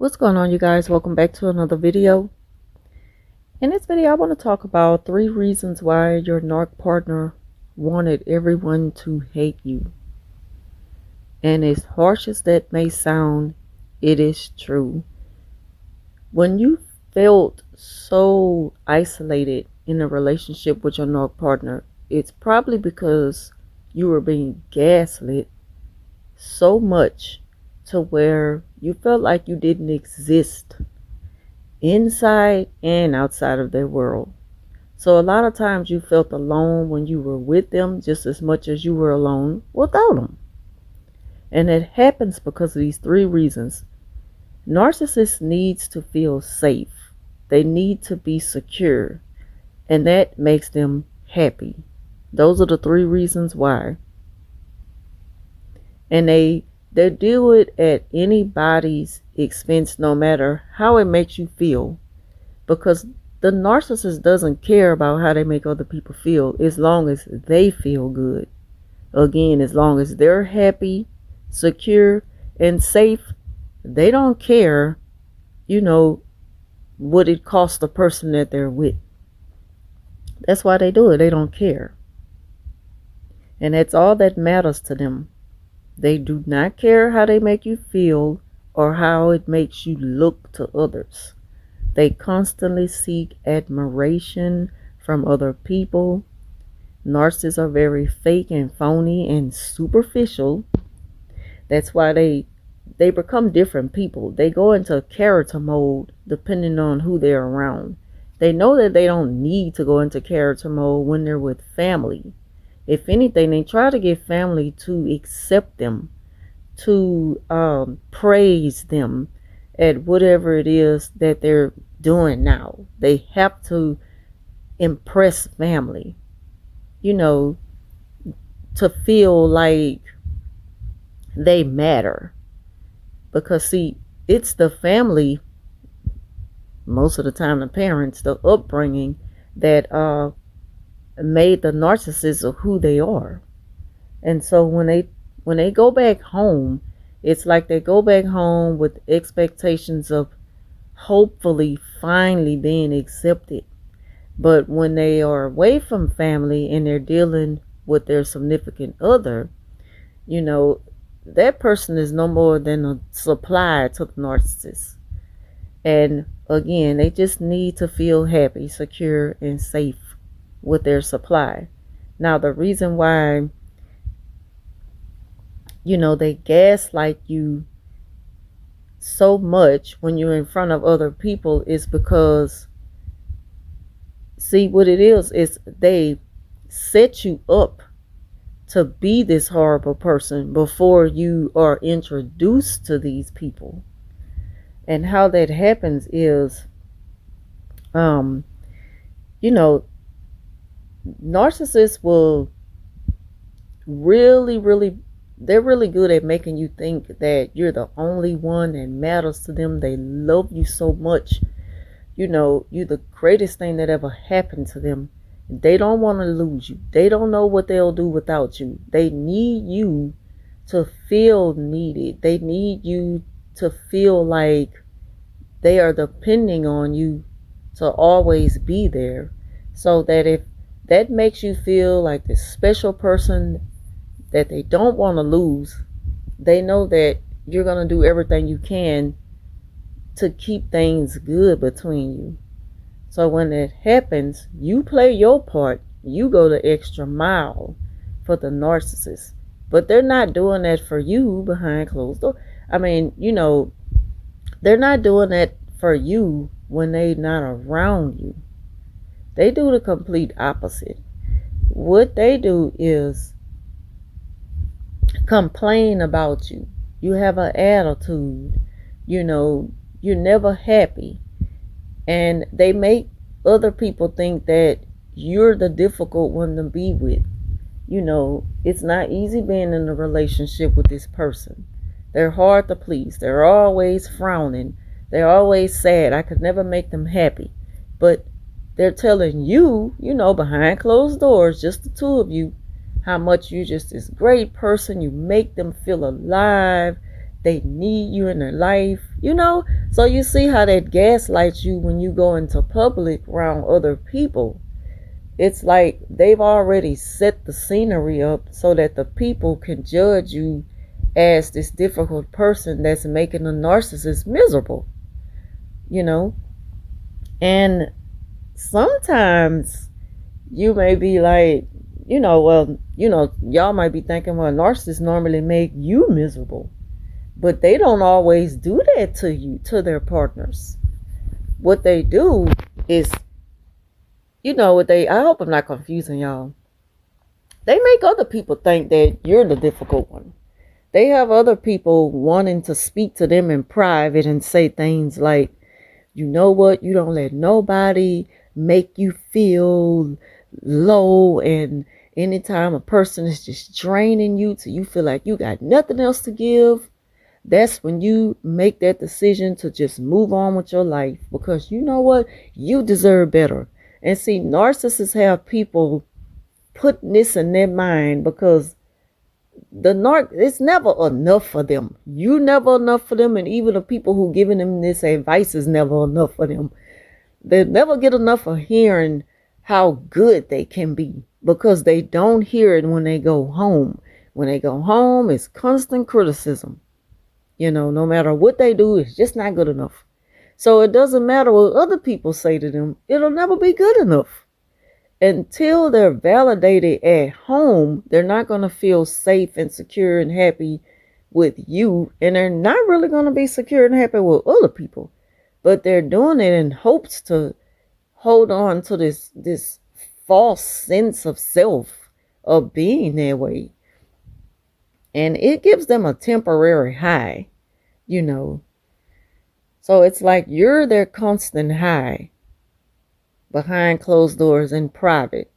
What's going on, you guys? Welcome back to another video. In this video, I want to talk about 3 reasons why your narc partner wanted everyone to hate you. And as harsh as that may sound, it is true. When you felt so isolated in a relationship with your narc partner, it's probably because you were being gaslit so much to where you felt like you didn't exist inside and outside of their world. So a lot of times you felt alone when you were with them just as much as you were alone without them. And it happens because of these 3 reasons. Narcissists needs to feel safe. They need to be secure. And that makes them happy. Those are the 3 reasons why. And they do it at anybody's expense, no matter how it makes you feel, because the narcissist doesn't care about how they make other people feel as long as they feel good. Again, as long as they're happy, secure, and safe, they don't care, what it costs the person that they're with. That's why they do it. They don't care. And that's all that matters to them. They do not care how they make you feel or how it makes you look to others. They constantly seek admiration from other people. Narcissists are very fake and phony and superficial. That's why they become different people. They go into character mode depending on who they're around. They know that they don't need to go into character mode when they're with family. If anything, they try to get family to accept them, to praise them at whatever it is that they're doing now. They have to impress family, to feel like they matter. Because, see, it's the family, most of the time the parents, the upbringing, that made the narcissists of who they are. And so when they go back home, it's like they go back home with expectations of hopefully finally being accepted. But when they are away from family and they're dealing with their significant other, that person is no more than a supply to the narcissist. And again, they just need to feel happy, secure, and safe with their supply. Now, the reason why, they gaslight you so much when you're in front of other people is because, see, what it is they set you up to be this horrible person before you are introduced to these people. And how that happens is, narcissists will they're really good at making you think that you're the only one that matters to them. They love you so much. You're the greatest thing that ever happened to them. They don't want to lose you. They don't know what they'll do without you. They need you to feel needed. They need you to feel like they are depending on you to always be there, so that if that makes you feel like this special person that they don't want to lose, they know that you're going to do everything you can to keep things good between you. So when that happens, you play your part. You go the extra mile for the narcissist. But they're not doing that for you behind closed doors. I mean, they're not doing that for you when they're not around you. They do the complete opposite. What they do is complain about you. You have an attitude. You're never happy. And they make other people think that you're the difficult one to be with. It's not easy being in a relationship with this person. They're hard to please. They're always frowning. They're always sad. I could never make them happy. But they're telling you, behind closed doors, just the 2 of you, how much you're just this great person. You make them feel alive. they need you in their life, So you see how that gaslights you when you go into public around other people. It's like they've already set the scenery up so that the people can judge you as this difficult person that's making a narcissist miserable, you know? And sometimes you may be like, y'all might be thinking, well, narcissists normally make you miserable, but they don't always do that to you, to their partners. What they do is, I hope I'm not confusing y'all. They make other people think that you're the difficult one. They have other people wanting to speak to them in private and say things like, you know what, you don't let nobody make you feel low, and anytime a person is just draining you till you feel like you got nothing else to give, that's when you make that decision to just move on with your life, because you know what, you deserve better. And see, narcissists have people putting this in their mind because the narc, it's never enough for them. You never enough for them, and even the people who giving them this advice is never enough for them. They never get enough of hearing how good they can be, because they don't hear it when they go home. When they go home, it's constant criticism. No matter what they do, it's just not good enough. So it doesn't matter what other people say to them, it'll never be good enough. Until they're validated at home, they're not going to feel safe and secure and happy with you. And they're not really going to be secure and happy with other people. But they're doing it in hopes to hold on to this false sense of self, of being that way. And it gives them a temporary high, So it's like you're their constant high behind closed doors in private,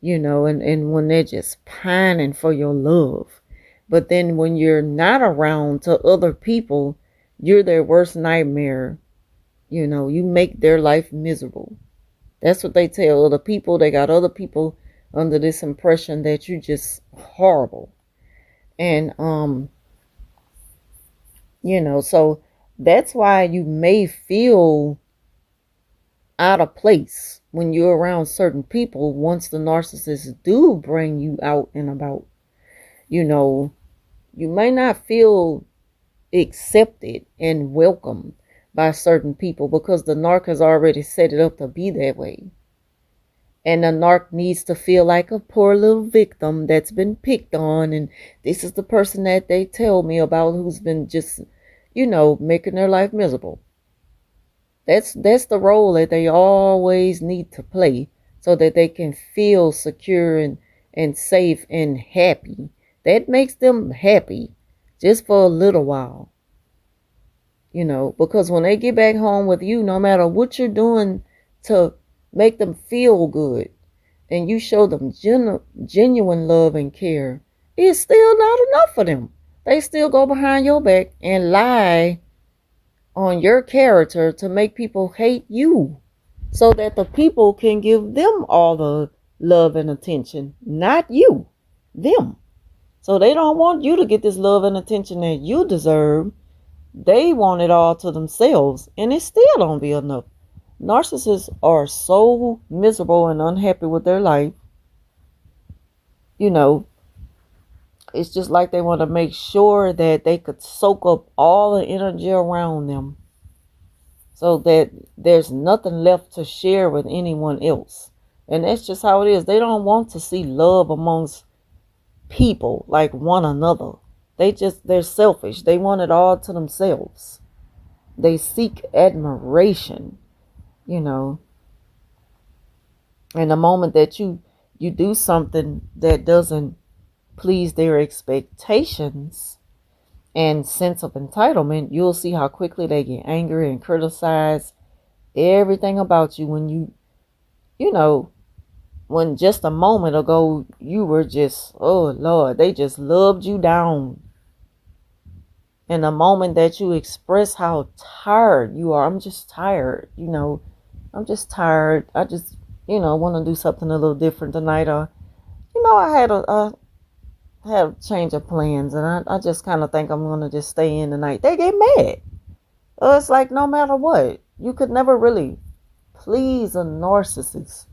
and when they're just pining for your love. But then when you're not around to other people, you're their worst nightmare. You make their life miserable. That's what they tell other people. They got other people under this impression that you're just horrible. And, so that's why you may feel out of place when you're around certain people once the narcissists do bring you out and about. You may not feel accepted and welcomed by certain people because the narc has already set it up to be that way. And the narc needs to feel like a poor little victim that's been picked on, and this is the person that they tell me about who's been just, making their life miserable. That's the role that they always need to play so that they can feel secure and safe and happy. That makes them happy just for a little while. Because when they get back home with you, no matter what you're doing to make them feel good and you show them genuine love and care, it's still not enough for them. They still go behind your back and lie on your character to make people hate you so that the people can give them all the love and attention, not you, them. So they don't want you to get this love and attention that you deserve. They want it all to themselves, and it still don't be enough. Narcissists are so miserable and unhappy with their life. It's just like they want to make sure that they could soak up all the energy around them so that there's nothing left to share with anyone else. And that's just how it is. They don't want to see love amongst people like one another. They're selfish. They want it all to themselves. They seek admiration, And the moment that you do something that doesn't please their expectations and sense of entitlement, you'll see how quickly they get angry and criticize everything about you when when just a moment ago you were just, oh Lord, they just loved you down. And the moment that you express how tired you are, I'm just tired, I'm just tired. I just, want to do something a little different tonight. Or, I have change of plans, and I just kind of think I'm going to just stay in tonight. They get mad. It's like no matter what, you could never really please a narcissist.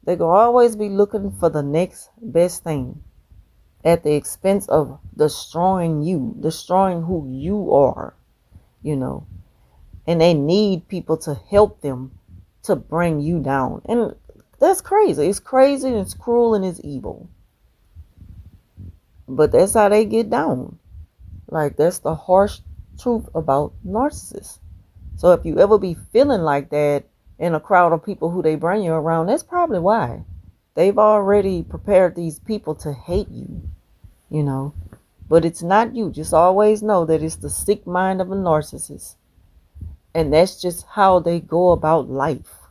They're going to always be looking for the next best thing at the expense of destroying you, destroying who you are, you know. And they need people to help them to bring you down. And that's crazy. It's crazy and it's cruel and it's evil. But that's how they get down. Like, that's the harsh truth about narcissists. So if you ever be feeling like that in a crowd of people who they bring you around, that's probably why. They've already prepared these people to hate you, you know. But it's not you. Just always know that it's the sick mind of a narcissist. And that's just how they go about life.